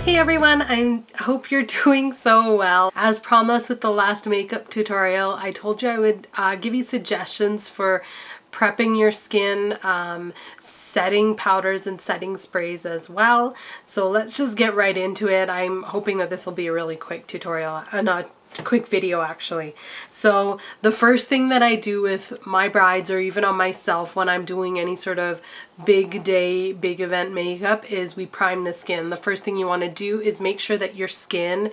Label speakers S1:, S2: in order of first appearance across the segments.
S1: Hey everyone, I hope you're doing so well. As promised with the last makeup tutorial, I told you I would give you suggestions for prepping your skin, setting powders and setting sprays as well. So let's just get right into it. I'm hoping that this will be a really quick tutorial, not quick video actually. So the first thing that I do with my brides or even on myself when I'm doing any sort of big day, big event makeup is we prime the skin. The first thing you want to do is make sure that your skin,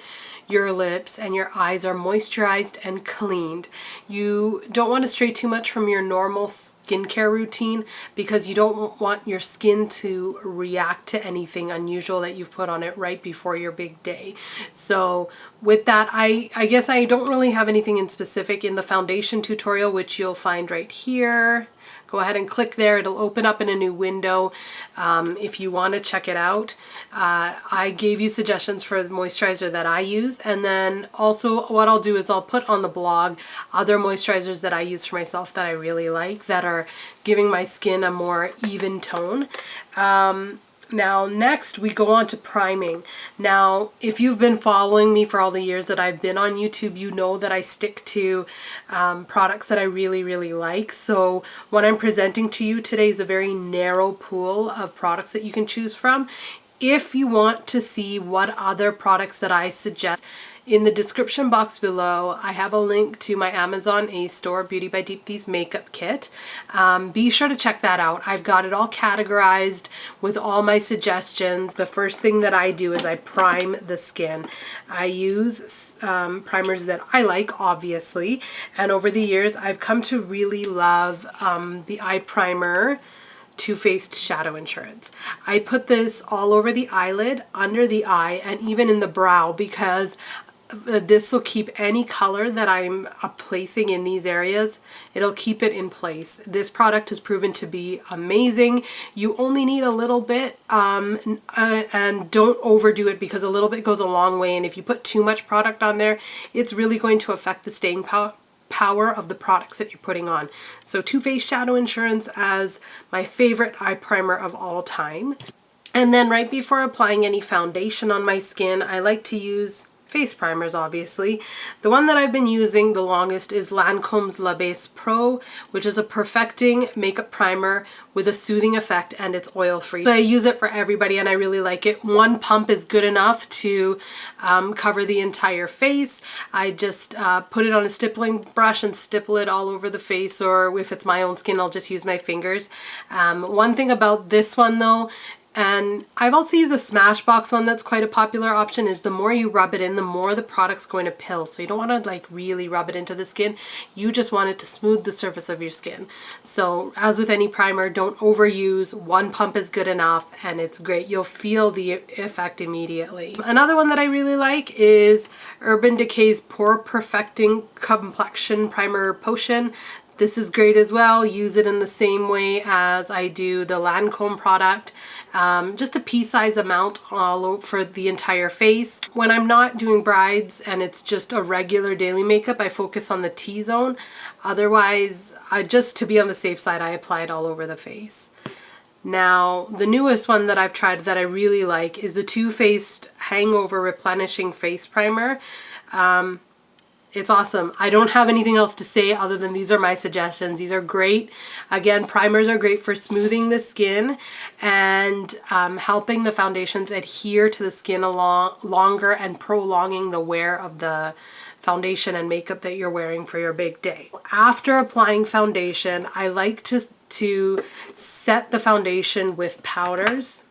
S1: your lips, and your eyes are moisturized and cleaned. You don't want to stray too much from your normal skincare routine because you don't want your skin to react to anything unusual that you've put on it right before your big day. So with that, I guess I don't really have anything in specific in the foundation tutorial, which you'll find right here. Go ahead and click there. It'll open up in a new window if you want to check it out. I gave you suggestions for the moisturizer that I use, and then also what I'll do is I'll put on the blog other moisturizers that I use for myself that I really like that are giving my skin a more even tone. Now next we go on to priming. Now if you've been following me for all the years that I've been on YouTube, you know that I stick to products that I really like. So what I'm presenting to you today is a very narrow pool of products that you can choose from. If you want to see what other products that I suggest, in the description box below, I have a link to my Amazon A-store, Beauty by Deepti's makeup kit. Be sure to check that out. I've got it all categorized with all my suggestions. The first thing that I do is I prime the skin. I use primers that I like, obviously, and over the years I've come to really love the eye primer Too Faced Shadow Insurance. I put this all over the eyelid, under the eye, and even in the brow because this will keep any color that I'm placing in these areas. It'll keep it in place. This product has proven to be amazing. You only need a little bit and don't overdo it because a little bit goes a long way, and if you put too much product on there, it's really going to affect the staying power of the products that you're putting on. So Too Faced Shadow Insurance as my favorite eye primer of all time. And then right before applying any foundation on my skin, I like to use face primers, obviously. The one that I've been using the longest is Lancome's La Base Pro, which is a perfecting makeup primer with a soothing effect, and it's oil-free. So I use it for everybody and I really like it. One pump is good enough to cover the entire face. I just put it on a stippling brush and stipple it all over the face, or if it's my own skin, I'll just use my fingers. One thing about this one though, and I've also used the Smashbox one that's quite a popular option, is the more you rub it in, the more the product's going to pill. So you don't want to like really rub it into the skin. You just want it to smooth the surface of your skin. So as with any primer, don't overuse. One pump is good enough and it's great. You'll feel the effect immediately. Another one that I really like is Urban Decay's Pore Perfecting Complexion Primer Potion. This is great as well. Use it in the same way as I do the Lancome product. Just a pea-size amount all over for the entire face. When I'm not doing brides and it's just a regular daily makeup, I focus on the T-zone. Otherwise, just to be on the safe side, I apply it all over the face. Now, the newest one that I've tried that I really like is the Too Faced Hangover Replenishing Face Primer. It's awesome. I don't have anything else to say other than these are my suggestions. These are great. Again, primers are great for smoothing the skin and helping the foundations adhere to the skin longer and prolonging the wear of the foundation and makeup that you're wearing for your big day. After applying foundation, I like to set the foundation with powders,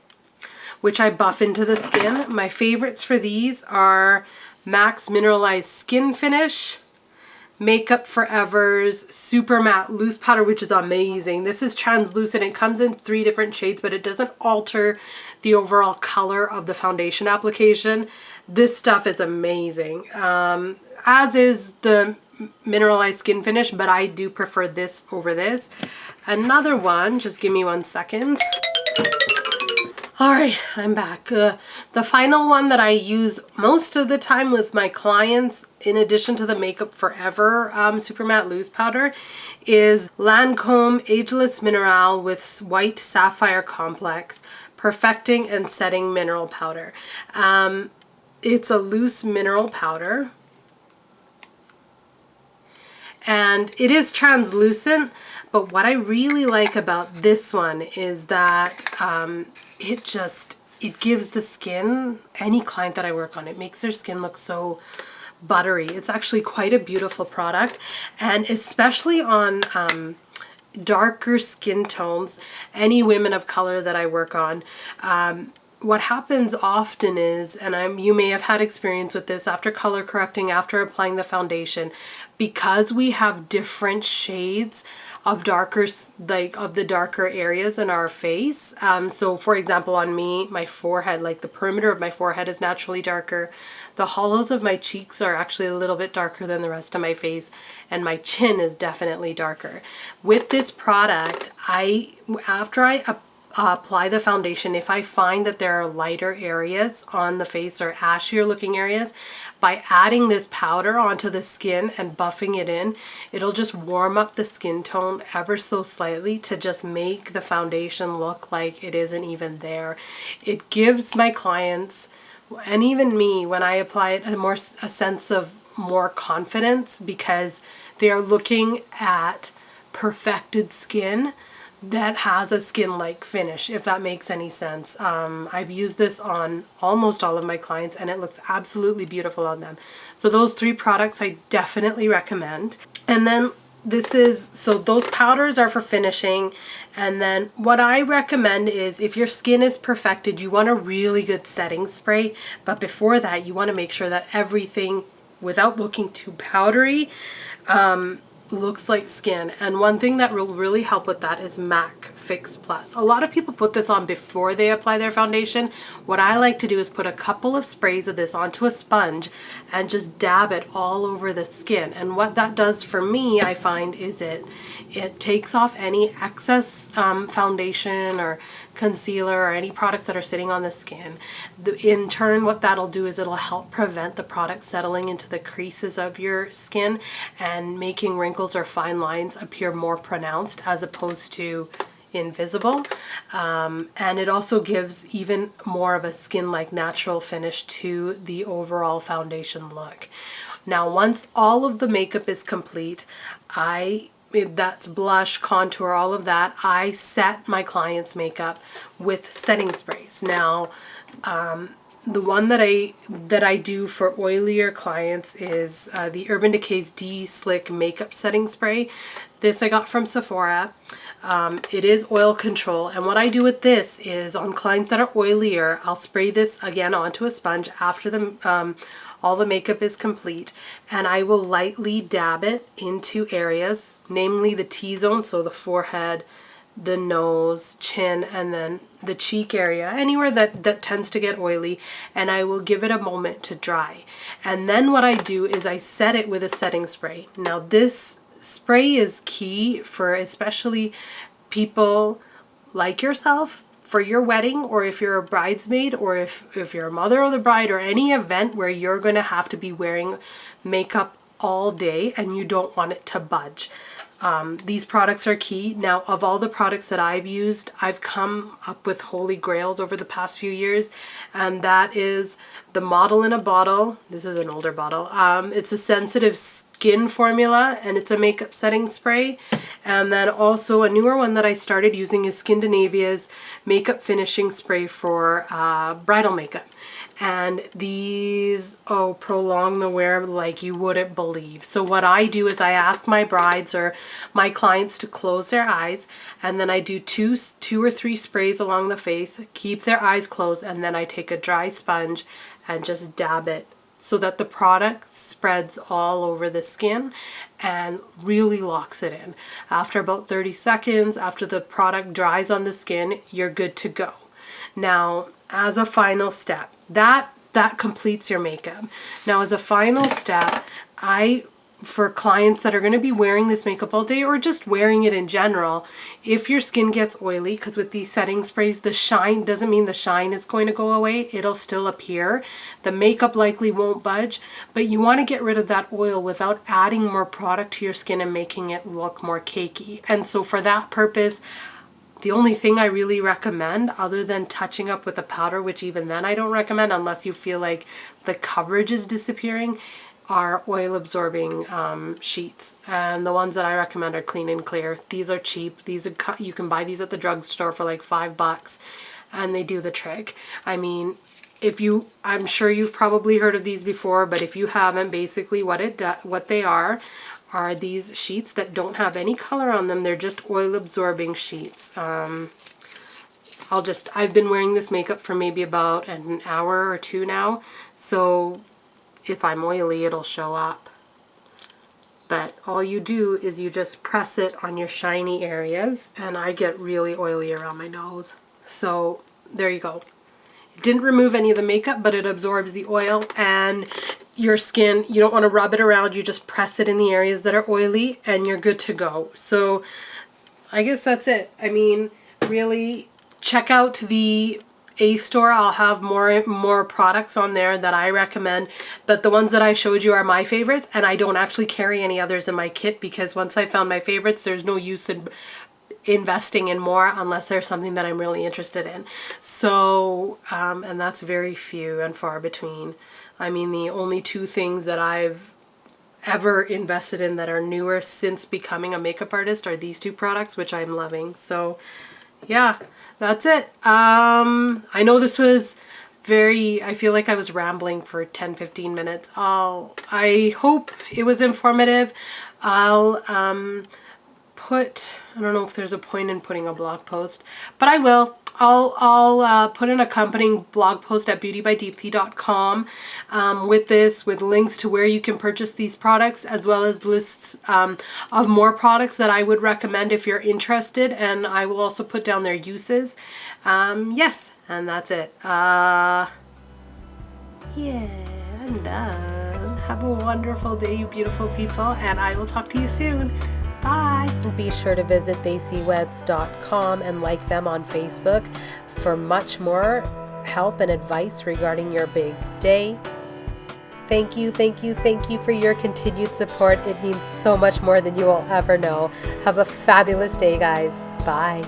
S1: which I buff into the skin. My favorites for these are MAC's Mineralized Skin Finish, Makeup Forever's Super Matte Loose Powder, which is amazing. This is translucent. It comes in 3 different shades, but it doesn't alter the overall color of the foundation application. This stuff is amazing, as is the Mineralized Skin Finish, but I do prefer this over this. Another one, just give me 1 second. All right, I'm back. The final one that I use most of the time with my clients, in addition to the Makeup Forever Super Matte Loose Powder, is Lancome Ageless Minerale with White Sapphire Complex Perfecting and Setting Mineral Powder. It's a loose mineral powder, and it is translucent, but what I really like about this one is that it gives the skin, any client that I work on, it makes their skin look so buttery. It's actually quite a beautiful product, and especially on darker skin tones, any women of color that I work on, what happens often is, and you may have had experience with this after color correcting, after applying the foundation, because we have different shades of darker, like of the darker areas in our face. So for example, on me, my forehead, like the perimeter of my forehead is naturally darker. The hollows of my cheeks are actually a little bit darker than the rest of my face, and my chin is definitely darker. With this product, after I apply the foundation, if I find that there are lighter areas on the face or ashier looking areas, by adding this powder onto the skin and buffing it in, it'll just warm up the skin tone ever so slightly to just make the foundation look like it isn't even there. It gives my clients, and even me, when I apply it, a sense of more confidence, because they are looking at perfected skin that has a skin-like finish, if that makes any sense. I've used this on almost all of my clients, and it looks absolutely beautiful on them. So those 3 products I definitely recommend. And then so those powders are for finishing. And then what I recommend is, if your skin is perfected, you want a really good setting spray. But before that, you want to make sure that everything, without looking too powdery, looks like skin. And one thing that will really help with that is MAC Fix Plus. A lot of people put this on before they apply their foundation. What I like to do is put a couple of sprays of this onto a sponge and just dab it all over the skin. And what that does for me, I find, is it takes off any excess foundation or concealer or any products that are sitting on the skin. In turn, what that'll do is it'll help prevent the product settling into the creases of your skin and making wrinkles or fine lines appear more pronounced as opposed to invisible. And it also gives even more of a skin-like natural finish to the overall foundation look. Now, once all of the makeup is complete, that's blush, contour, all of that, I set my client's makeup with setting sprays. Now, the one that I do for oilier clients is the Urban Decay's De-Slick Makeup Setting Spray. This I got from Sephora. It is oil control, and what I do with this is, on clients that are oilier, I'll spray this again onto a sponge after all the makeup is complete, and I will lightly dab it into areas, namely the T-zone, so the forehead, the nose, chin, and then the cheek area, anywhere that tends to get oily, and I will give it a moment to dry. And then what I do is I set it with a setting spray. Now, this spray is key for especially people like yourself, for your wedding, or if you're a bridesmaid, or if you're a mother of the bride, or any event where you're going to have to be wearing makeup all day and you don't want it to budge. These products are key. Now, of all the products that I've used, I've come up with holy grails over the past few years, and that is the Model in a Bottle. This is an older bottle. It's a sensitive skin formula, and it's a makeup setting spray. And then also a newer one that I started using is Skindinavia's makeup finishing spray for bridal makeup. And these, prolong the wear like you wouldn't believe. So what I do is I ask my brides or my clients to close their eyes, and then I do two or three sprays along the face, keep their eyes closed, and then I take a dry sponge and just dab it so that the product spreads all over the skin and really locks it in. After about 30 seconds, after the product dries on the skin, you're good to go. Now, as a final step, that completes your makeup. Now, as a final step, I for clients that are going to be wearing this makeup all day or just wearing it in general, if your skin gets oily, because with these setting sprays, the shine doesn't mean the shine is going to go away. It'll still appear. The makeup likely won't budge, but you want to get rid of that oil without adding more product to your skin and making it look more cakey. And so for that purpose, the only thing I really recommend, other than touching up with a powder, which even then I don't recommend unless you feel like the coverage is disappearing, are oil absorbing sheets. And the ones that I recommend are Clean and Clear. These are cheap. These are you can buy these at the drugstore for like $5 and they do the trick. I mean, I'm sure you've probably heard of these before, but if you haven't, basically what they are these sheets that don't have any color on them. They're just oil absorbing sheets. I've been wearing this makeup for maybe about an hour or two now, so if I'm oily, it'll show up. But all you do is you just press it on your shiny areas, and I get really oily around my nose. So there you go. It didn't remove any of the makeup, but it absorbs the oil, and your skin, you don't want to rub it around, you just press it in the areas that are oily and you're good to go. So I guess that's it. I mean, really check out the A store. I'll have more products on there that I recommend, but the ones that I showed you are my favorites, and I don't actually carry any others in my kit because once I found my favorites, there's no use in investing in more unless there's something that I'm really interested in. So and that's very few and far between. I mean, the only two things that I've ever invested in that are newer since becoming a makeup artist are these two products, which I'm loving. So yeah, that's it. I know this was I feel like I was rambling for 10-15 minutes. I hope it was informative. I'll I don't know if there's a point in putting a blog post, but I will. I'll put an accompanying blog post at beautybydeepti.com with links to where you can purchase these products, as well as lists of more products that I would recommend if you're interested, and I will also put down their uses. Yes, and that's it. Yeah, I'm done. Have a wonderful day, you beautiful people, and I will talk to you soon. Bye. Be sure to visit theysweds.com and like them on Facebook for much more help and advice regarding your big day. Thank you for your continued support. It means so much more than you will ever know. Have a fabulous day, guys. Bye.